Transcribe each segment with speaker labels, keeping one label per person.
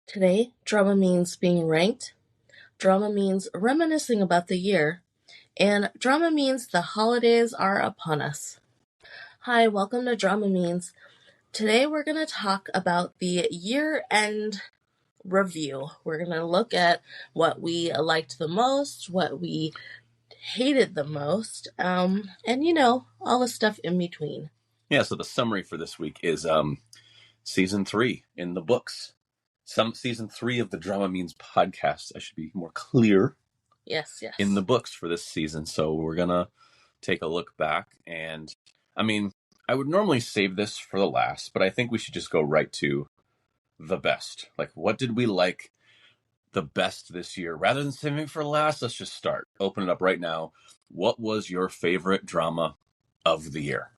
Speaker 1: Today, drama means being ranked, drama means reminiscing about the year, and drama means the holidays are upon us. Hi, welcome to Drama Means. Today we're going to talk about the year-end review. We're going to look at what we liked the most, what we hated the most, and all the stuff in between.
Speaker 2: Yeah, so the summary for this week is season 3 in the books. Season 3 of the DramaMeans Podcast. I should be more clear.
Speaker 1: Yes.
Speaker 2: In the books for this season. So we're going to take a look back. And, I would normally save this for the last, but I think we should just go right to the best. Like, what did we like the best this year? Rather than saving it for last, let's just start. Open it up right now. What was your favorite drama of the year?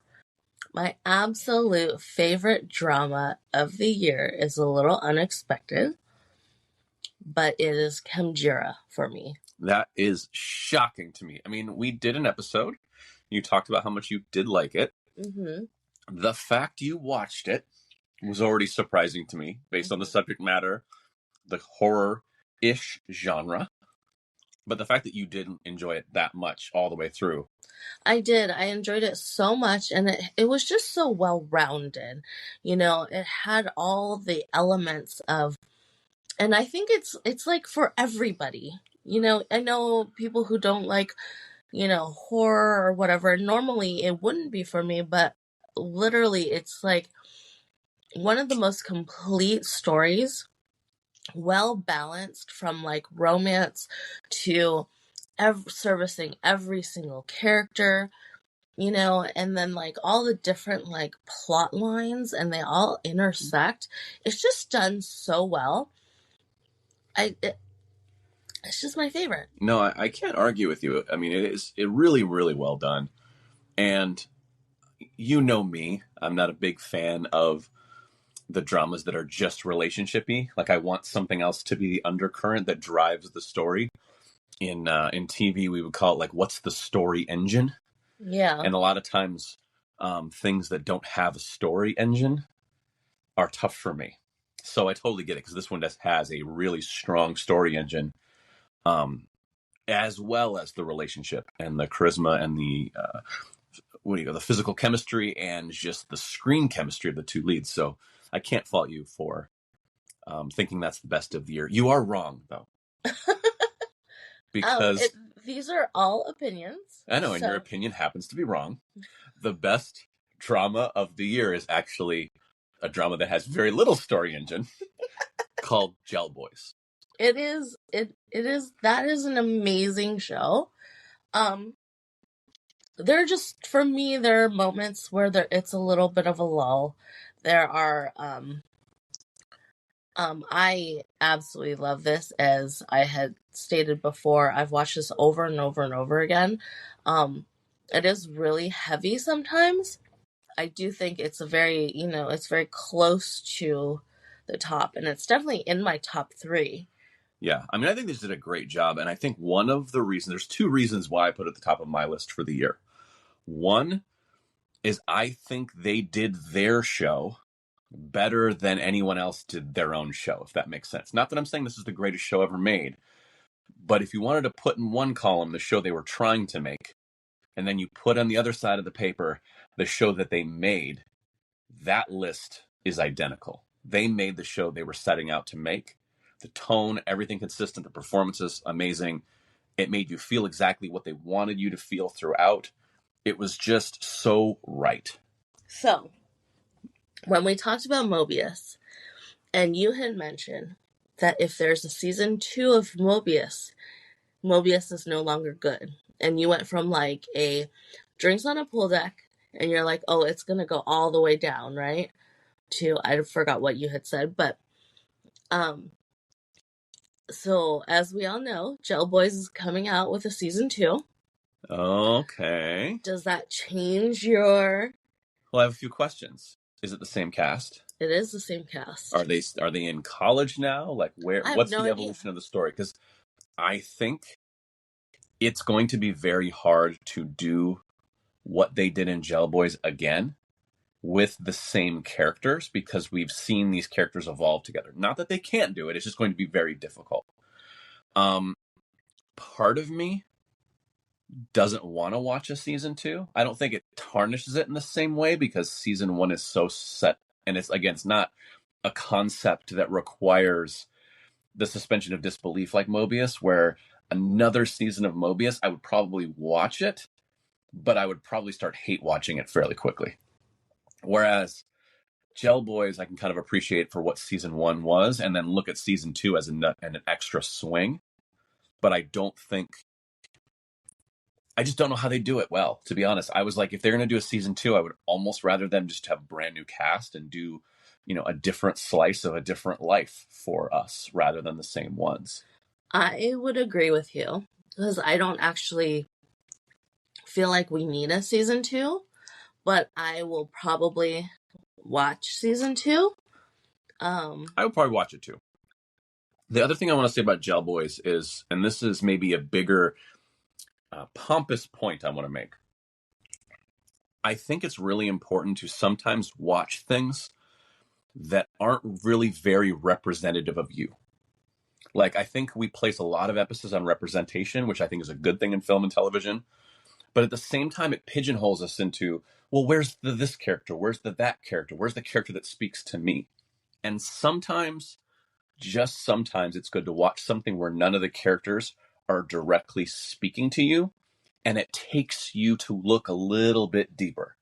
Speaker 1: My absolute favorite drama of the year is a little unexpected, but it is Kamjira for me.
Speaker 2: That is shocking to me. We did an episode. You talked about how much you did like it.
Speaker 1: Mm-hmm.
Speaker 2: The fact you watched it was already surprising to me based on the subject matter, the horror-ish genre. But the fact that you didn't enjoy it that much all the way through.
Speaker 1: I did. I enjoyed it so much, and it was just so well-rounded. It had all the elements of, and I think it's like for everybody. I know people who don't like, horror or whatever. Normally it wouldn't be for me, but literally it's like one of the most complete stories, well balanced, from like romance to servicing every single character, and then like all the different like plot lines, and they all intersect. It's just done so well. It's just my favorite.
Speaker 2: No, I can't argue with you. It really, really well done. And you know me, I'm not a big fan of the dramas that are just relationship-y. Like, I want something else to be the undercurrent that drives the story. In TV, we would call it like, what's the story engine?
Speaker 1: Yeah.
Speaker 2: And a lot of times, things that don't have a story engine are tough for me. So I totally get it, because this one just has a really strong story engine, as well as the relationship and the charisma and the the physical chemistry and just the screen chemistry of the two leads. So I can't fault you for thinking that's the best of the year. You are wrong, though. Because
Speaker 1: these are all opinions.
Speaker 2: I know, and your opinion happens to be wrong. The best drama of the year is actually a drama that has very little story engine called Gel Boys.
Speaker 1: It is. That is an amazing show. There are just, for me, there are moments where it's a little bit of a lull. There are, I absolutely love this. As I had stated before, I've watched this over and over and over again. It is really heavy sometimes. I do think it's it's very close to the top, and it's definitely in my top 3.
Speaker 2: Yeah, I think they did a great job, and I think one of the reasons, there's 2 reasons why I put it at the top of my list for the year. One is I think they did their show better than anyone else did their own show, if that makes sense. Not that I'm saying this is the greatest show ever made, but if you wanted to put in one column the show they were trying to make, and then you put on the other side of the paper the show that they made, that list is identical. They made the show they were setting out to make. The tone, everything consistent, the performances, amazing. It made you feel exactly what they wanted you to feel throughout. It was just so right.
Speaker 1: So, when we talked about Mobius, and you had mentioned that if there's a season 2 of Mobius is no longer good. And you went from like a drinks on a pool deck, and you're like, oh, it's going to go all the way down, right? To, I forgot what you had said, but, so as we all know, Gel Boys is coming out with a season 2.
Speaker 2: Okay.
Speaker 1: Does that change your...
Speaker 2: Well, I have a few questions. Is it the same cast?
Speaker 1: It is the same cast.
Speaker 2: Are they in college now? Like, what's the evolution of the story? Because I think it's going to be very hard to do what they did in Gel Boys again, with the same characters because we've seen these characters evolve together. Not that they can't do it, it's just going to be very difficult. Part of me doesn't want to watch a season 2. I don't think it tarnishes it in the same way because season 1 is so set, and it's not a concept that requires the suspension of disbelief like Mobius, where another season of Mobius, I would probably watch it, but I would probably start hate watching it fairly quickly. Whereas Gel Boys, I can kind of appreciate for what season 1 was, and then look at season 2 as an extra swing. But I just don't know how they do it well, to be honest. I was like, if they're going to do a season 2, I would almost rather them just have a brand new cast and do, a different slice of a different life for us rather than the same ones.
Speaker 1: I would agree with you because I don't actually feel like we need a season 2, but I will probably watch season 2.
Speaker 2: I would probably watch it too. The other thing I want to say about Gel Boys is, and this is maybe a bigger pompous point I want to make. I think it's really important to sometimes watch things that aren't really very representative of you. Like, I think we place a lot of emphasis on representation, which I think is a good thing in film and television. But at the same time, it pigeonholes us into, well, where's this character? Where's that character? Where's the character that speaks to me? And sometimes, just sometimes, it's good to watch something where none of the characters are directly speaking to you, and it takes you to look a little bit deeper.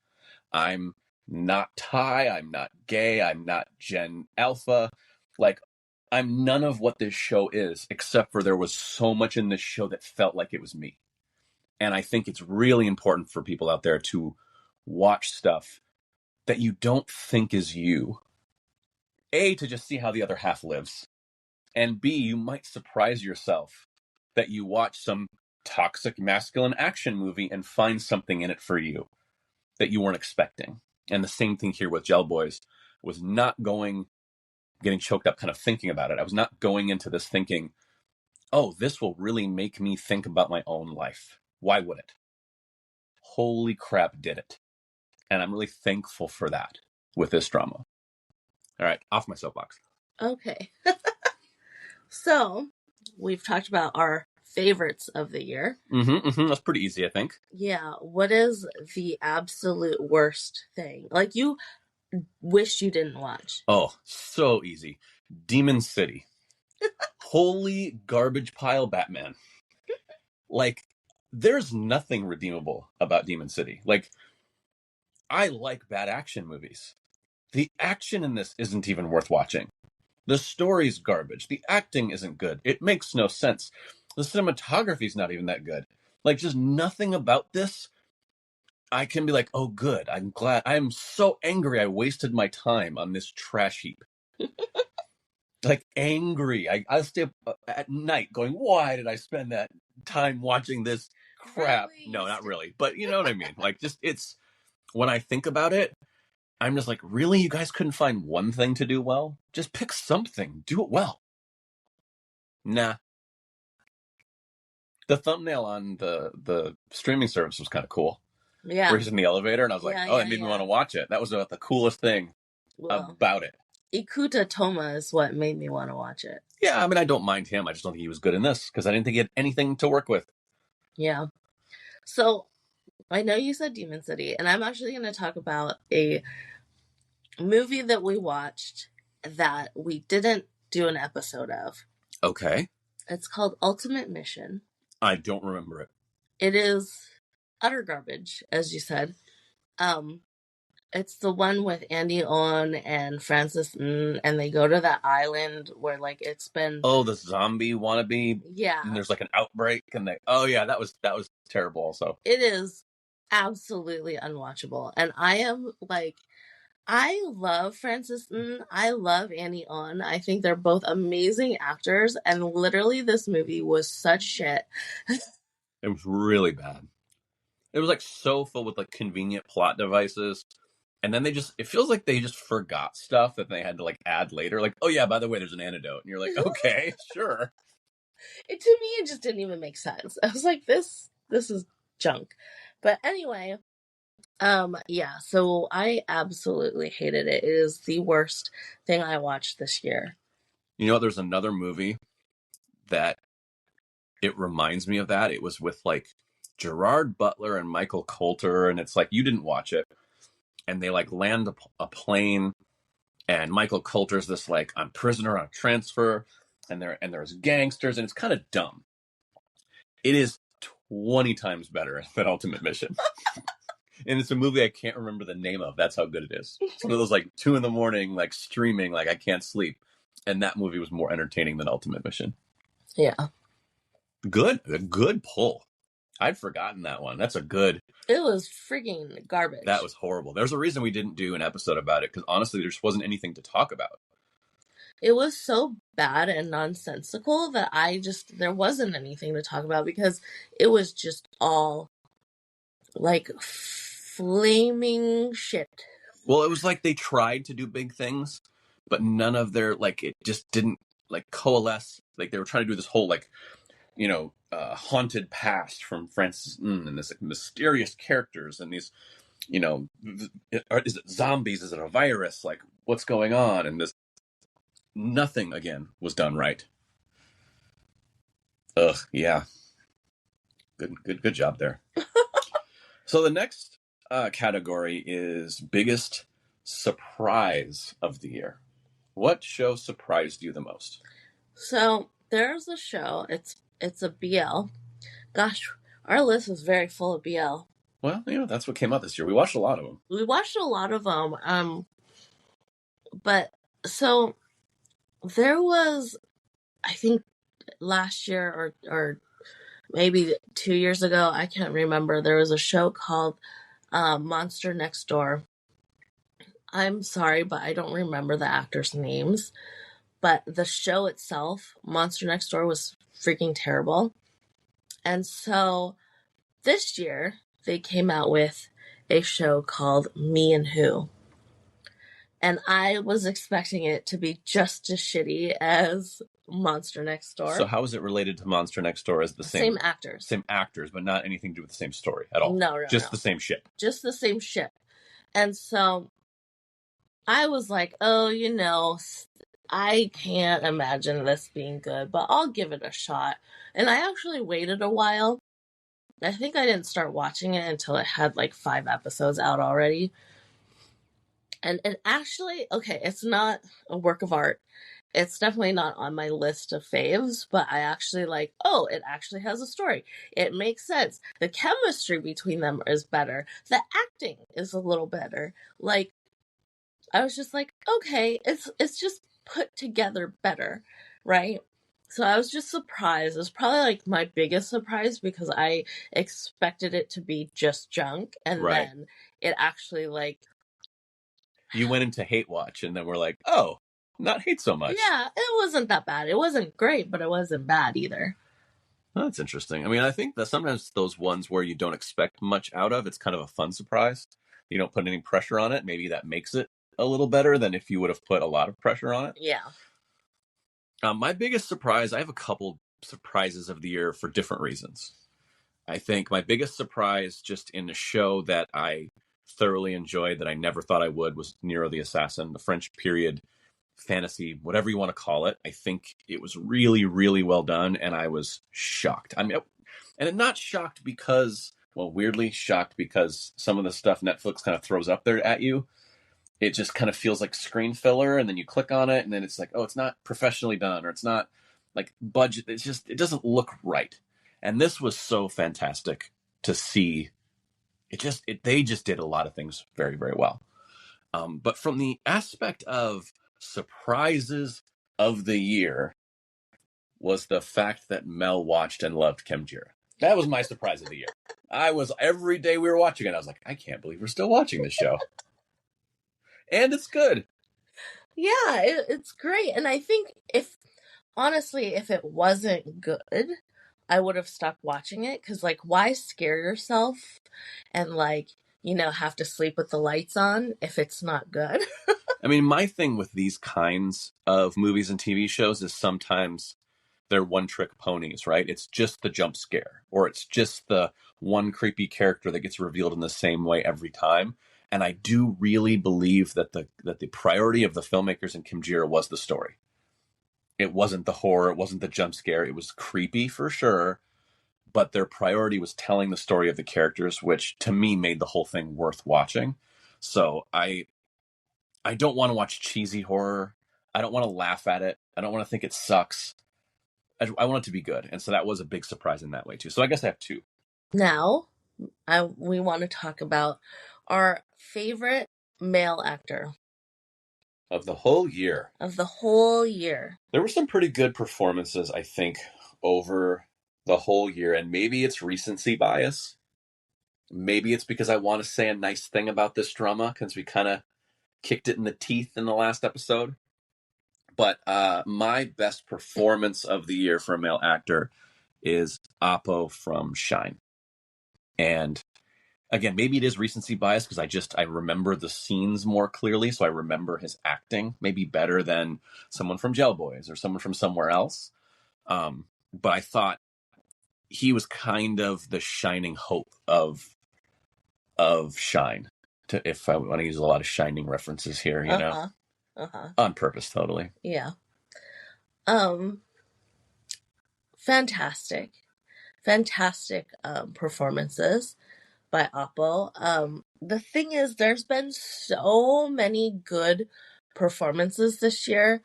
Speaker 2: I'm not Thai, I'm not gay, I'm not Gen Alpha. Like, I'm none of what this show is, except for there was so much in this show that felt like it was me. And I think it's really important for people out there to watch stuff that you don't think is you. A, to just see how the other half lives. And B, you might surprise yourself that you watch some toxic masculine action movie and find something in it for you that you weren't expecting. And the same thing here with Gel Boys. Was not getting choked up kind of thinking about it. I was not going into this thinking, oh, this will really make me think about my own life. Why would it? Holy crap, did it. And I'm really thankful for that with this drama. All right, off my soapbox.
Speaker 1: Okay. So, we've talked about our favorites of the year.
Speaker 2: That's pretty easy, I think.
Speaker 1: Yeah. What is the absolute worst thing? Like, you wish you didn't watch.
Speaker 2: Oh, so easy. Demon City. Holy garbage pile Batman. Like, there's nothing redeemable about Demon City. Like, I like bad action movies. The action in this isn't even worth watching. The story's garbage. The acting isn't good. It makes no sense. The cinematography's not even that good. Like, just nothing about this. I can be like, oh, good. I'm glad. I'm so angry I wasted my time on this trash heap. Like, angry. I'll stay up at night going, why did I spend that time watching this crap?
Speaker 1: Really?
Speaker 2: No, not really. But you know what I mean? Like, just, it's, when I think about it, I'm just like, really? You guys couldn't find one thing to do well? Just pick something. Do it well. Nah. The thumbnail on the streaming service was kind of cool.
Speaker 1: Yeah.
Speaker 2: Where he's in the elevator, and I was like, that made me want to watch it. That was about the coolest thing about it.
Speaker 1: Ikuta Toma is what made me want to watch it.
Speaker 2: Yeah, I mean, I don't mind him. I just don't think he was good in this, because I didn't think he had anything to work with.
Speaker 1: Yeah. So, I know you said Demon City, and I'm actually going to talk about a movie that we watched that we didn't do an episode of.
Speaker 2: Okay.
Speaker 1: It's called Ultimate Mission.
Speaker 2: I don't remember it.
Speaker 1: It is utter garbage, as you said. It's the one with Andy On and Francis Ng, and they go to that island where, like, it's been...
Speaker 2: Oh, the zombie wannabe?
Speaker 1: Yeah.
Speaker 2: And there's, like, an outbreak, and they... Oh, yeah, that was terrible also.
Speaker 1: It is absolutely unwatchable. And I am, like... I love Francis Ng. I love Annie On. I think they're both amazing actors, and literally this movie was such shit.
Speaker 2: It was really bad. It was, like, so full with, like, convenient plot devices. And then it feels like they just forgot stuff that they had to, like, add later. Like, oh, yeah, by the way, there's an antidote. And you're like, okay, sure.
Speaker 1: To me, it just didn't even make sense. I was like, this is junk. But anyway, Yeah, so I absolutely hated it. It is the worst thing I watched this year.
Speaker 2: You know, there's another movie that it reminds me of that. It was with like Gerard Butler and Michael Coulter, and it's like you didn't watch it, and they like land a plane, and Michael Coulter's this like I'm prisoner on transfer, and there's gangsters, and it's kind of dumb. It is 20 times better than Ultimate Mission. And it's a movie I can't remember the name of. That's how good it is. It's one of those like 2 a.m, like streaming, like I can't sleep. And that movie was more entertaining than Ultimate Mission.
Speaker 1: Yeah.
Speaker 2: A good pull. I'd forgotten that one. That's a good.
Speaker 1: It was freaking garbage.
Speaker 2: That was horrible. There's a reason we didn't do an episode about it, because honestly, there just wasn't anything to talk about.
Speaker 1: It was so bad and nonsensical that there wasn't anything to talk about, because it was just all like flaming shit.
Speaker 2: Well, it was like they tried to do big things, but none of their, like, it just didn't like coalesce. Like they were trying to do this whole like, haunted past from Francis and this like, mysterious characters and these, is it zombies? Is it a virus? Like what's going on? And this, nothing again was done right. Ugh, yeah. Good job there. So the next category is biggest surprise of the year. What show surprised you the most?
Speaker 1: So there's a show. It's a BL. Gosh, our list is very full of BL.
Speaker 2: Well, that's what came out this year. We watched a lot of them.
Speaker 1: We watched a lot of them. But so there was, I think last year or maybe 2 years ago, I can't remember, there was a show called Monster Next Door. I'm sorry, but I don't remember the actors' names. But the show itself, Monster Next Door, was freaking terrible. And so this year, they came out with a show called Me and Who. And I was expecting it to be just as shitty as Monster Next Door.
Speaker 2: So how is it related to Monster Next Door as the
Speaker 1: same actors?
Speaker 2: Same actors, but not anything to do with the same story at all.
Speaker 1: No.
Speaker 2: Just the same shit.
Speaker 1: Just the same shit. And so I was like, I can't imagine this being good, but I'll give it a shot. And I actually waited a while. I think I didn't start watching it until it had like 5 episodes out already. And it actually, okay, it's not a work of art. It's definitely not on my list of faves, but I actually it actually has a story. It makes sense. The chemistry between them is better. The acting is a little better. Like, I was just like, okay, it's just put together better, right? So I was just surprised. It was probably like my biggest surprise, because I expected it to be just junk, and then it actually like...
Speaker 2: You went into hate watch, and then we're like, oh, not hate so much.
Speaker 1: Yeah, it wasn't that bad. It wasn't great, but it wasn't bad either.
Speaker 2: Oh, that's interesting. I mean, I think that sometimes those ones where you don't expect much out of, it's kind of a fun surprise. You don't put any pressure on it. Maybe that makes it a little better than if you would have put a lot of pressure on it.
Speaker 1: Yeah.
Speaker 2: My biggest surprise, I have a couple surprises of the year for different reasons. I think my biggest surprise just in a show that I thoroughly enjoyed that I never thought I would was Nero the Assassin, the French period fantasy, whatever you want to call it. I think it was really, really well done, and I was shocked. I mean, and not shocked because, well, weirdly shocked because some of the stuff Netflix kind of throws up there at you, it just kind of feels like screen filler, and then you click on it, and then it's like, oh, it's not professionally done, or it's not like budget. It's just, it doesn't look right. And this was so fantastic to see. They just did a lot of things very, very well. But from the aspect of surprises of the year was the fact that Mel watched and loved Chemjira. That was my surprise of the year. Every day we were watching it, I was like, I can't believe we're still watching this show. And it's good.
Speaker 1: Yeah, it's great. And I think if it wasn't good, I would have stopped watching it, because like, why scare yourself and have to sleep with the lights on if it's not good?
Speaker 2: I mean, my thing with these kinds of movies and TV shows is sometimes they're one-trick ponies, right? It's just the jump scare, or it's just the one creepy character that gets revealed in the same way every time. And I do really believe that the priority of the filmmakers in Kimjira was the story. It wasn't the horror, it wasn't the jump scare. It was creepy for sure, but their priority was telling the story of the characters, which to me made the whole thing worth watching. So I don't want to watch cheesy horror. I don't want to laugh at it. I don't want to think it sucks. I want it to be good. And so that was a big surprise in that way too. So I guess I have two.
Speaker 1: Now, we want to talk about our favorite male actor
Speaker 2: Of the whole year.
Speaker 1: of the whole year.
Speaker 2: There were some pretty good performances, I think, over the whole year. And maybe it's recency bias. Maybe it's because I want to say a nice thing about this drama because we kind of kicked it in the teeth in the last episode. But my best performance of the year for a male actor is Oppo from Shine. And again, maybe it is recency bias because I remember the scenes more clearly, so I remember his acting maybe better than someone from Jail Boys or someone from somewhere else. But I thought he was kind of the shining hope of Shine. If I want to use a lot of Shining references here, you know, on purpose, totally.
Speaker 1: Yeah. Fantastic performances by Oppo. The thing is, there's been so many good performances this year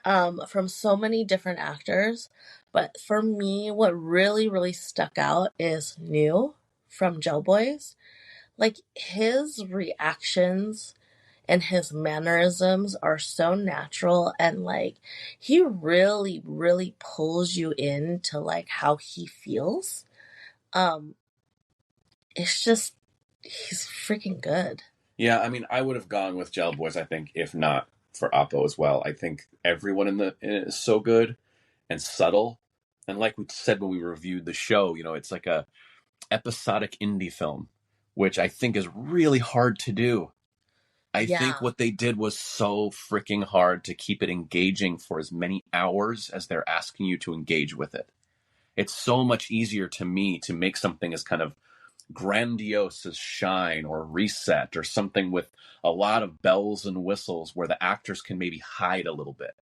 Speaker 1: from so many different actors. But for me, what really, really stuck out is New from Jail Boys. Like, his reactions and his mannerisms are so natural, and like he really, really pulls you into like how he feels. It's just, he's freaking good.
Speaker 2: Yeah, I mean, I would have gone with Jail Boys, I think, if not for Oppo as well. I think everyone in it is so good and subtle. And like we said when we reviewed the show, you know, it's like a episodic indie film, which I think is really hard to do. I think what they did was so freaking hard to keep it engaging for as many hours as they're asking you to engage with it. It's so much easier to me to make something as kind of grandiose as Shine or Reset or something with a lot of bells and whistles where the actors can maybe hide a little bit.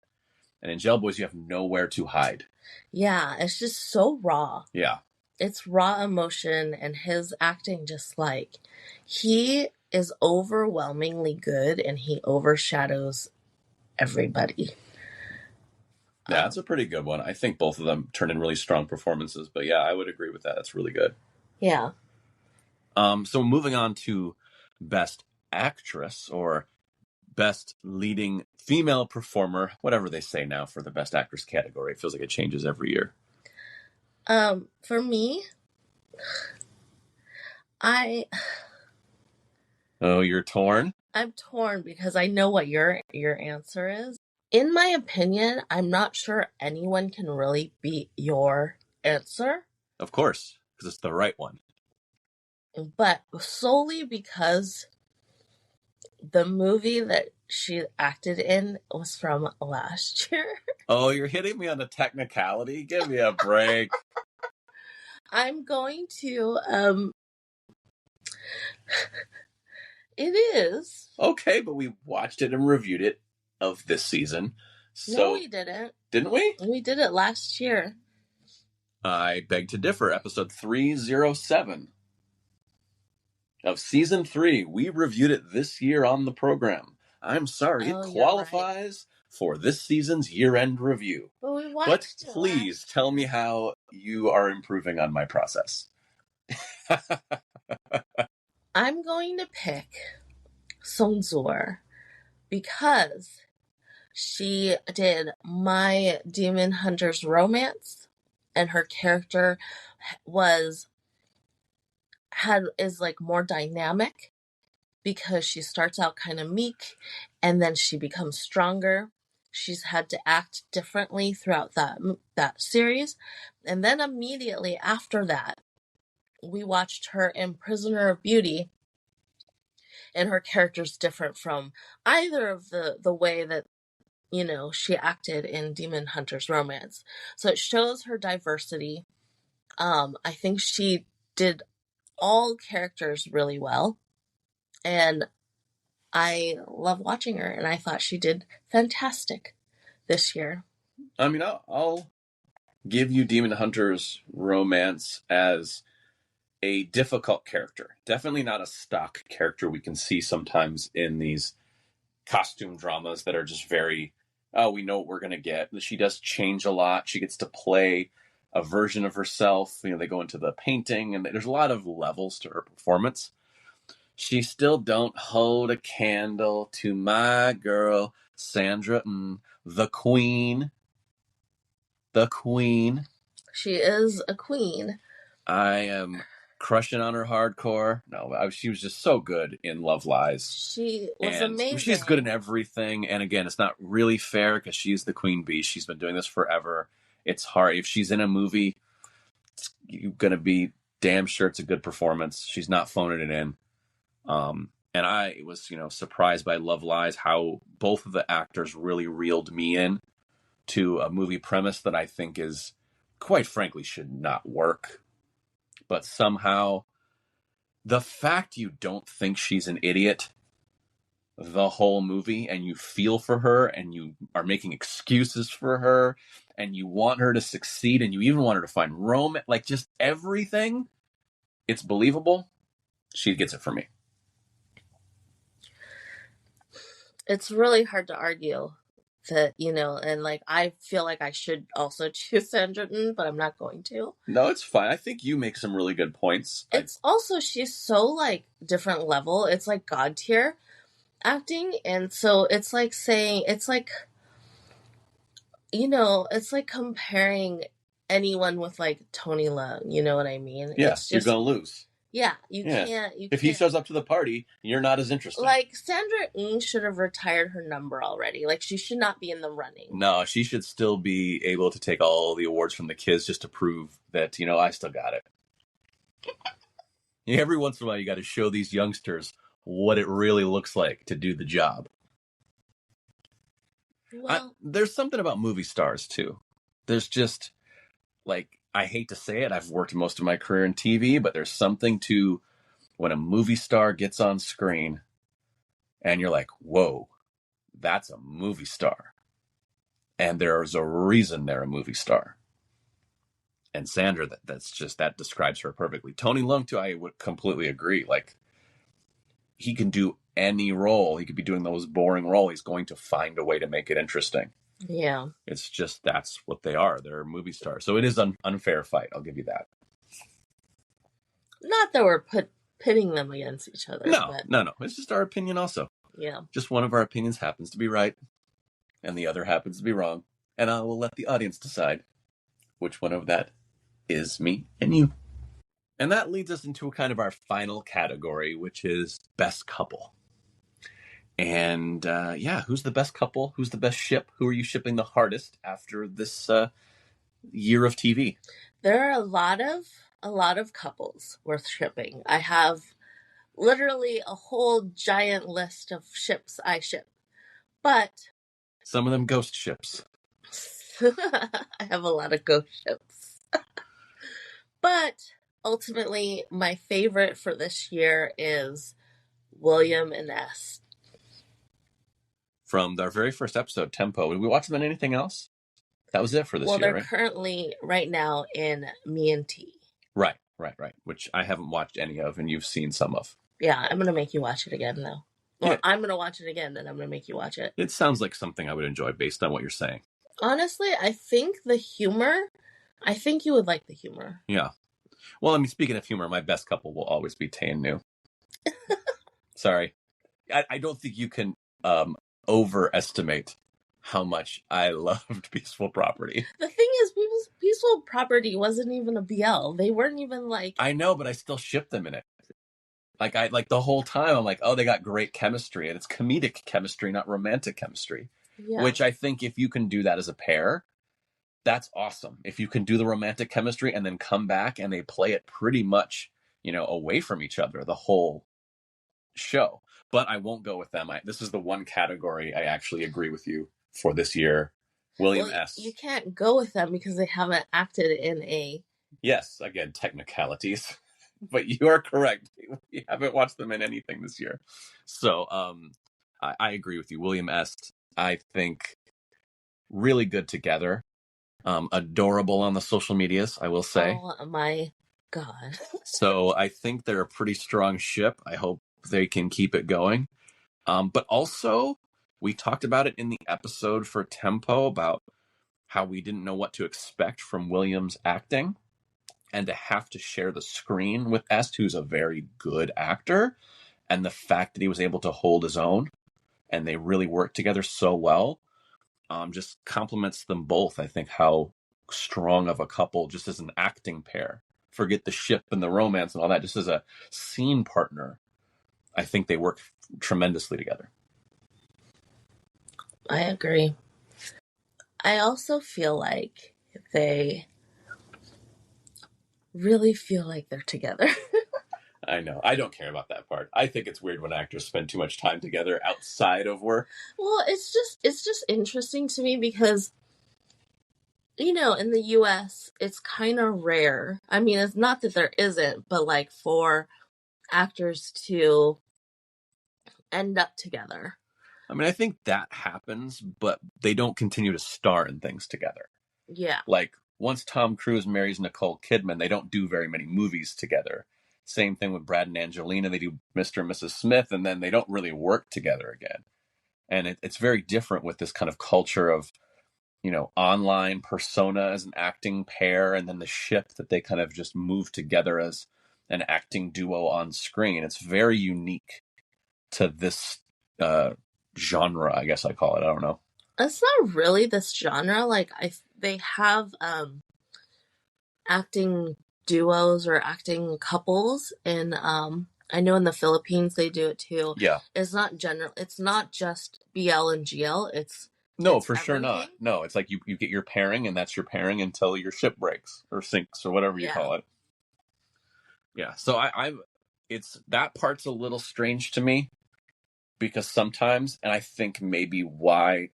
Speaker 2: And in Jail Boys, you have nowhere to hide.
Speaker 1: Yeah, it's just so raw.
Speaker 2: Yeah.
Speaker 1: It's raw emotion, and his acting just like, he is overwhelmingly good and he overshadows everybody.
Speaker 2: Yeah, that's a pretty good one. I think both of them turn in really strong performances, but yeah, I would agree with that. That's really good.
Speaker 1: Yeah.
Speaker 2: So moving on to Best Actress or Best Leading Female Performer, whatever they say now for the Best Actress category. It feels like it changes every year.
Speaker 1: For me,
Speaker 2: Oh, you're torn?
Speaker 1: I'm torn because I know what your answer is. In my opinion, I'm not sure anyone can really beat your answer.
Speaker 2: Of course, because it's the right one.
Speaker 1: But solely because the movie that she acted in was from last year.
Speaker 2: Oh, you're hitting me on a technicality? Give me a break.
Speaker 1: I'm going to, it is.
Speaker 2: Okay, but we watched it and reviewed it of this season. So,
Speaker 1: no, we didn't.
Speaker 2: Didn't we?
Speaker 1: We did it last year.
Speaker 2: I beg to differ. Episode 307 of season 3. We reviewed it this year on the program. I'm sorry, it qualifies for this season's year-end review.
Speaker 1: But we watched
Speaker 2: it. But please tell me how you are improving on my process.
Speaker 1: I'm going to pick Song Zur because she did My Demon Hunter's Romance, and her character is like more dynamic because she starts out kind of meek and then she becomes stronger. She's had to act differently throughout that series. And then immediately after that, we watched her in Prisoner of Beauty, and her character's different from either of the way that she acted in Demon Hunter's Romance. So it shows her diversity. I think she did all characters really well. And I love watching her, and I thought she did fantastic this year.
Speaker 2: I mean, I'll give you Demon Hunter's Romance as a difficult character. Definitely not a stock character we can see sometimes in these costume dramas that are just very, oh, we know what we're going to get. She does change a lot. She gets to play a version of herself. They go into the painting, and there's a lot of levels to her performance. She still don't hold a candle to my girl, Sandra, the queen. The queen.
Speaker 1: She is a queen.
Speaker 2: I am crushing on her hardcore. No, she was just so good in Love Lies.
Speaker 1: She was amazing.
Speaker 2: She's good in everything. And again, it's not really fair because she's the queen bee. She's been doing this forever. It's hard. If she's in a movie, you're going to be damn sure it's a good performance. She's not phoning it in. And I was, surprised by Love Lies, how both of the actors really reeled me in to a movie premise that I think is, quite frankly, should not work. But somehow, the fact you don't think she's an idiot the whole movie, and you feel for her, and you are making excuses for her, and you want her to succeed, and you even want her to find romance, like just everything, it's believable. She gets it for me.
Speaker 1: It's really hard to argue that, and like I feel like I should also choose Sandra, but I'm not going to.
Speaker 2: No, it's fine. I think you make some really good points.
Speaker 1: It's also, she's so like different level. It's like God tier acting, and so it's like saying, it's like, it's like comparing anyone with like Tony Leung, you know what I mean?
Speaker 2: Yeah,
Speaker 1: it's just,
Speaker 2: you're gonna lose.
Speaker 1: Yeah, you can't.
Speaker 2: If he shows up to the party, you're not as interested.
Speaker 1: Like, Sandra should have retired her number already. Like, she should not be in the running.
Speaker 2: No, she should still be able to take all the awards from the kids just to prove that, I still got it. Every once in a while, you got to show these youngsters what it really looks like to do the job.
Speaker 1: Well,
Speaker 2: there's something about movie stars, too. There's just, like, I hate to say it, I've worked most of my career in TV, but there's something to when a movie star gets on screen and you're like, whoa, that's a movie star. And there's a reason they're a movie star. And Sandra, that describes her perfectly. Tony Leung, too, I would completely agree. Like, he can do any role. He could be doing the most boring role. He's going to find a way to make it interesting.
Speaker 1: Yeah.
Speaker 2: It's just, that's what they are. They're movie stars. So it is an unfair fight. I'll give you that.
Speaker 1: Not that we're pitting them against each other.
Speaker 2: No. It's just our opinion also.
Speaker 1: Yeah.
Speaker 2: Just one of our opinions happens to be right, and the other happens to be wrong. And I will let the audience decide which one of that is me and you. And that leads us into kind of our final category, which is best couple. And who's the best couple? Who's the best ship? Who are you shipping the hardest after this year of TV?
Speaker 1: There are a lot of couples worth shipping. I have literally a whole giant list of ships I ship. But
Speaker 2: some of them ghost ships.
Speaker 1: I have a lot of ghost ships. But ultimately, my favorite for this year is William and S.
Speaker 2: From our very first episode, Tempo. Did we watch them in anything else? That was it for this year, right?
Speaker 1: Well, they're currently, right now, in Me and T.
Speaker 2: Right. Which I haven't watched any of, and you've seen some of.
Speaker 1: Yeah, I'm going to make you watch it again, though. Well, I'm going to watch it again, then I'm going to make you watch it.
Speaker 2: It sounds like something I would enjoy based on what you're saying.
Speaker 1: Honestly, I think you would like the humor.
Speaker 2: Yeah. Well, I mean, speaking of humor, my best couple will always be Tay and New. Sorry. I don't think you can overestimate how much I loved Peaceful Property.
Speaker 1: The thing is, Peaceful Property wasn't even a BL. They weren't even like...
Speaker 2: I know, but I still shipped them in it. Like the whole time, I'm like, oh, they got great chemistry. And it's comedic chemistry, not romantic chemistry. Yeah. Which I think if you can do that as a pair, that's awesome. If you can do the romantic chemistry and then come back and they play it pretty much, away from each other the whole show. But I won't go with them. This is the one category I actually agree with you for this year. William S.
Speaker 1: You can't go with them because they haven't acted in a...
Speaker 2: Yes, again, technicalities. But you are correct. We haven't watched them in anything this year. So I agree with you. William S., I think, really good together. Adorable on the social medias, I will say.
Speaker 1: Oh my God.
Speaker 2: So I think they're a pretty strong ship. I hope they can keep it going. But also, we talked about it in the episode for Tempo about how we didn't know what to expect from Williams acting, and to have to share the screen with Est, who's a very good actor, and the fact that he was able to hold his own and they really worked together so well, just compliments them both. I think how strong of a couple, just as an acting pair, forget the ship and the romance and all that, just as a scene partner, I think they work tremendously together.
Speaker 1: I agree. I also feel like they really feel like they're together.
Speaker 2: I know. I don't care about that part. I think it's weird when actors spend too much time together outside of work.
Speaker 1: Well, it's just interesting to me because, you know, in the US, it's kind of rare. I mean, it's not that there isn't, but like for actors to end up together.
Speaker 2: I mean, I think that happens, but they don't continue to star in things together.
Speaker 1: Yeah.
Speaker 2: Like, once Tom Cruise marries Nicole Kidman, they don't do very many movies together. Same thing with Brad and Angelina. They do Mr. and Mrs. Smith, and then they don't really work together again. And it's very different with this kind of culture of, you know, online persona as an acting pair, and then the ship that they kind of just move together as an acting duo on screen. It's very unique to this genre, I guess I call it. I don't know.
Speaker 1: It's not really this genre. Like they have acting duos or acting couples in I know in the Philippines they do it too.
Speaker 2: Yeah.
Speaker 1: It's not just BL and GL. It's
Speaker 2: for sure not. No, it's like you get your pairing, and that's your pairing until your ship breaks or sinks or whatever you call it. Yeah. So it's that part's a little strange to me, because sometimes, and I think maybe why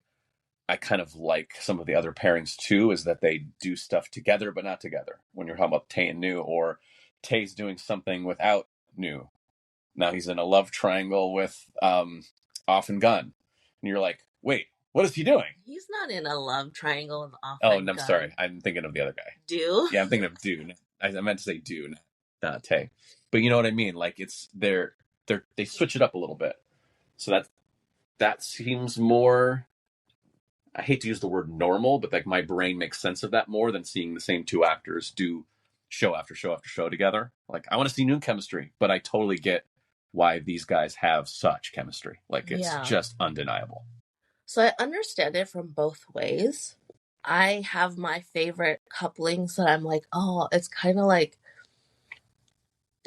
Speaker 2: I kind of like some of the other pairings too, is that they do stuff together but not together. When you're talking about Tay and Nu, or Tay's doing something without Nu. Now he's in a love triangle with Off and Gun, and you're like, wait, what is he doing?
Speaker 1: He's not in a love triangle with Off
Speaker 2: and
Speaker 1: Gun.
Speaker 2: I'm sorry, I'm thinking of the other guy.
Speaker 1: Do?
Speaker 2: Yeah, I'm thinking of Do. I meant to say Do, not Tay. But you know what I mean? Like, it's they switch it up a little bit. So that seems more, I hate to use the word normal, but like my brain makes sense of that more than seeing the same two actors do show after show after show together. Like, I want to see new chemistry, but I totally get why these guys have such chemistry. Like, it's just undeniable.
Speaker 1: So I understand it from both ways. I have my favorite couplings that I'm like, oh, it's kind of like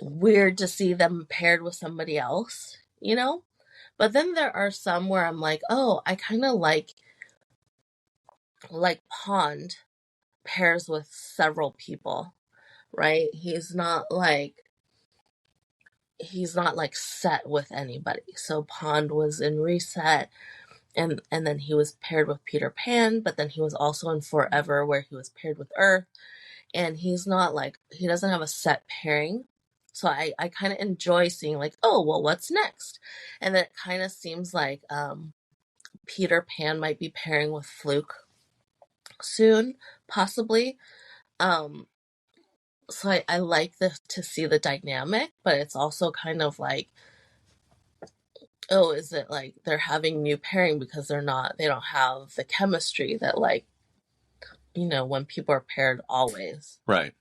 Speaker 1: weird to see them paired with somebody else, you know? But then there are some where I'm like, oh, I kind of like Pond pairs with several people, right? He's not like set with anybody. So Pond was in Reset, and then he was paired with Peter Pan, but then he was also in Forever, where he was paired with Earth, and he's not like, he doesn't have a set pairing. So I kind of enjoy seeing like, oh, well, what's next? And then it kind of seems like Peter Pan might be pairing with Fluke soon, possibly. So I like to see the dynamic, but it's also kind of like, oh, is it like they're having new pairing because they don't have the chemistry that, like, you know, when people are paired always.
Speaker 2: Right.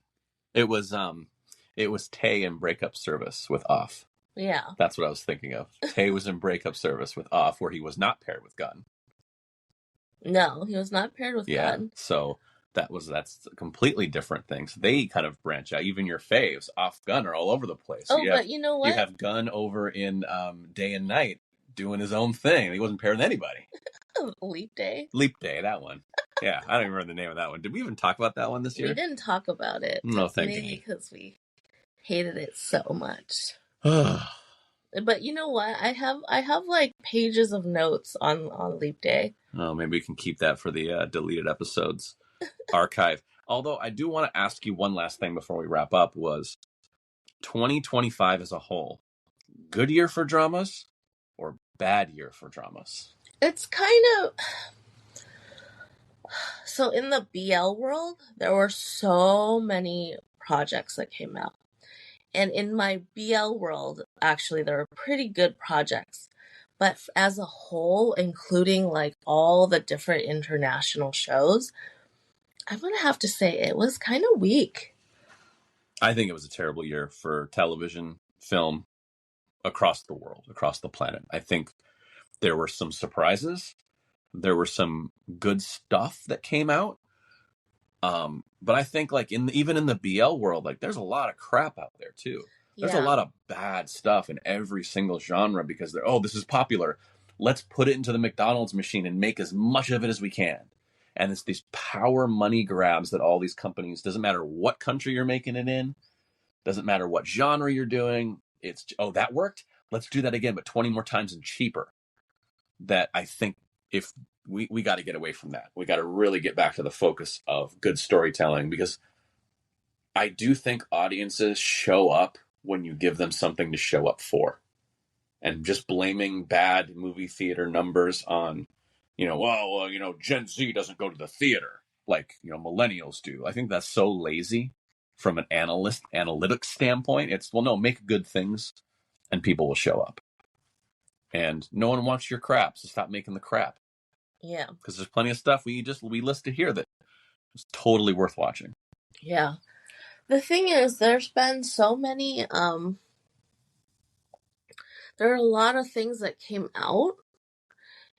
Speaker 2: It was Tay in Breakup Service with Off.
Speaker 1: Yeah.
Speaker 2: That's what I was thinking of. Tay was in Breakup Service with Off, where he was not paired with Gunn.
Speaker 1: No, he was not paired with Gunn.
Speaker 2: So that's a completely different thing. So they kind of branch out. Even your faves, Off, Gunn, are all over the place.
Speaker 1: Oh, but you know what?
Speaker 2: You have Gunn over in Day and Night doing his own thing. He wasn't paired with anybody.
Speaker 1: Leap Day,
Speaker 2: that one. Yeah, I don't even remember the name of that one. Did we even talk about that one this year?
Speaker 1: We didn't talk about it.
Speaker 2: No, thank you.
Speaker 1: Maybe because we hated it so much. But you know what? I have like pages of notes on Leap Day.
Speaker 2: Oh, maybe we can keep that for the deleted episodes archive. Although I do want to ask you one last thing before we wrap up, was 2025 as a whole, good year for dramas or bad year for dramas?
Speaker 1: It's kind of so in the BL world, there were so many projects that came out. And in my BL world, actually, there were pretty good projects. But as a whole, including like all the different international shows, I'm going to have to say it was kind of weak.
Speaker 2: I think it was a terrible year for television, film across the world, across the planet. I think there were some surprises. There were some good stuff that came out. But I think like even in the BL world, like there's a lot of crap out there too. There's a
Speaker 1: Yeah.
Speaker 2: lot of bad stuff in every single genre because this is popular. Let's put it into the McDonald's machine and make as much of it as we can. And it's these power money grabs that all these companies, doesn't matter what country you're making it in, doesn't matter what genre you're doing. It's, that worked. Let's do that again, but 20 more times and cheaper. That I think if we got to get away from that. We got to really get back to the focus of good storytelling, because I do think audiences show up when you give them something to show up for. And just blaming bad movie theater numbers on, Gen Z doesn't go to the theater like, millennials do. I think that's so lazy from an analytics standpoint. It's, no, make good things and people will show up. And no one wants your crap, so stop making the crap.
Speaker 1: Yeah.
Speaker 2: Because there's plenty of stuff we listed here that is totally worth watching.
Speaker 1: Yeah. The thing is, there's been so many, there are a lot of things that came out,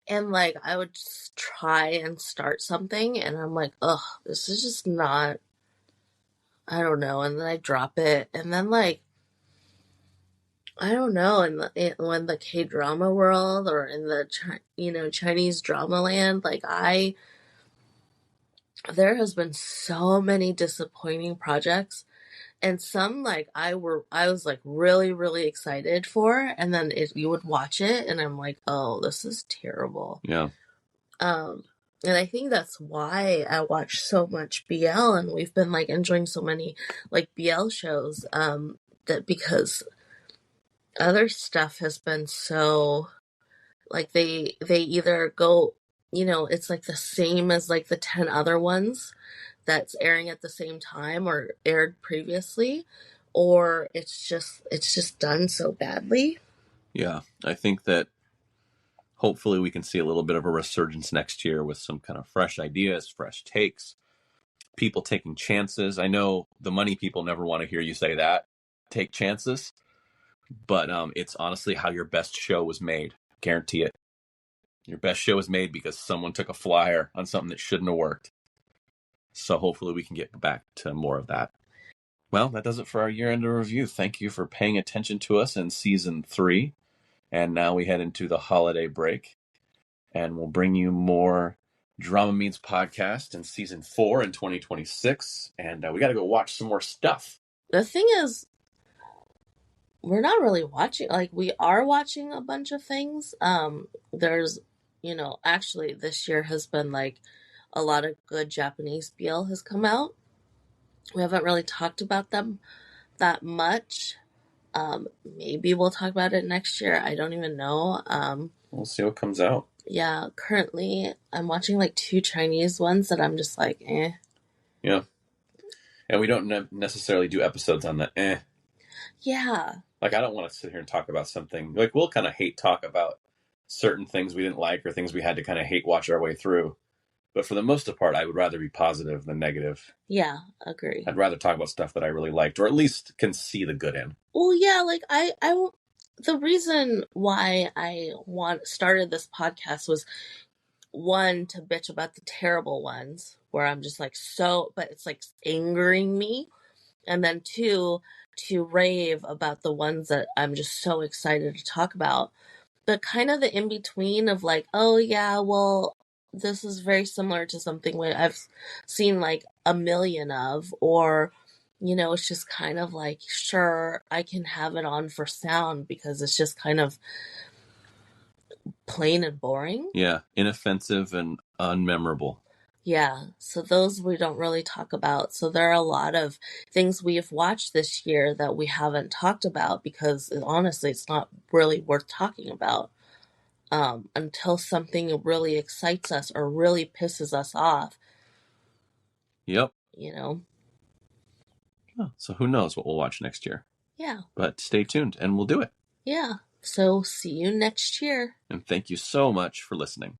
Speaker 1: and like I would just try and start something, and I'm like, ugh, this is just not, I don't know, and then I drop it, and then like, I don't know, when the K-drama world or in the Chinese drama land, like there has been so many disappointing projects, and some like I was like really really excited for, and then you would watch it and I'm like, oh, this is terrible.
Speaker 2: Yeah.
Speaker 1: And I think that's why I watch so much BL, and we've been like enjoying so many like BL shows, that because other stuff has been so like they either go, it's like the same as like the 10 other ones that's airing at the same time or aired previously, or it's just done so badly.
Speaker 2: Yeah. I think that hopefully we can see a little bit of a resurgence next year with some kind of fresh ideas, fresh takes, people taking chances. I know the money people never want to hear you say that, take chances, but it's honestly how your best show was made. Guarantee it. Your best show was made because someone took a flyer on something that shouldn't have worked. So hopefully we can get back to more of that. Well, that does it for our year-end review. Thank you for paying attention to us in season 3. And now we head into the holiday break. And we'll bring you more DramaMeans Podcast in season 4 in 2026. And we got to go watch some more stuff.
Speaker 1: The thing is, we're not really watching, like we are watching a bunch of things. There's, actually this year has been like a lot of good Japanese BL has come out. We haven't really talked about them that much. Maybe we'll talk about it next year. I don't even know.
Speaker 2: We'll see what comes out.
Speaker 1: Yeah, currently I'm watching like 2 Chinese ones that I'm just like, eh.
Speaker 2: Yeah. And we don't necessarily do episodes on the eh.
Speaker 1: Yeah.
Speaker 2: Like, I don't want to sit here and talk about something. Like, we'll kind of hate talk about certain things we didn't like or things we had to kind of hate watch our way through. But for the most part, I would rather be positive than negative.
Speaker 1: Yeah, agree.
Speaker 2: I'd rather talk about stuff that I really liked, or at least can see the good in.
Speaker 1: Well, yeah, like the reason why I started this podcast was, one, to bitch about the terrible ones where I'm just like but it's like angering me, and then 2, to rave about the ones that I'm just so excited to talk about. But kind of the in between of like, oh yeah, well, this is very similar to something I've seen like a million of, or it's just kind of like, sure, I can have it on for sound because it's just kind of plain and boring.
Speaker 2: Yeah, inoffensive and unmemorable.
Speaker 1: Yeah, so those we don't really talk about. So there are a lot of things we've watched this year that we haven't talked about because honestly, it's not really worth talking about until something really excites us or really pisses us off.
Speaker 2: Yep.
Speaker 1: You know?
Speaker 2: Oh, so who knows what we'll watch next year.
Speaker 1: Yeah.
Speaker 2: But stay tuned and we'll do it.
Speaker 1: Yeah. So see you next year.
Speaker 2: And thank you so much for listening.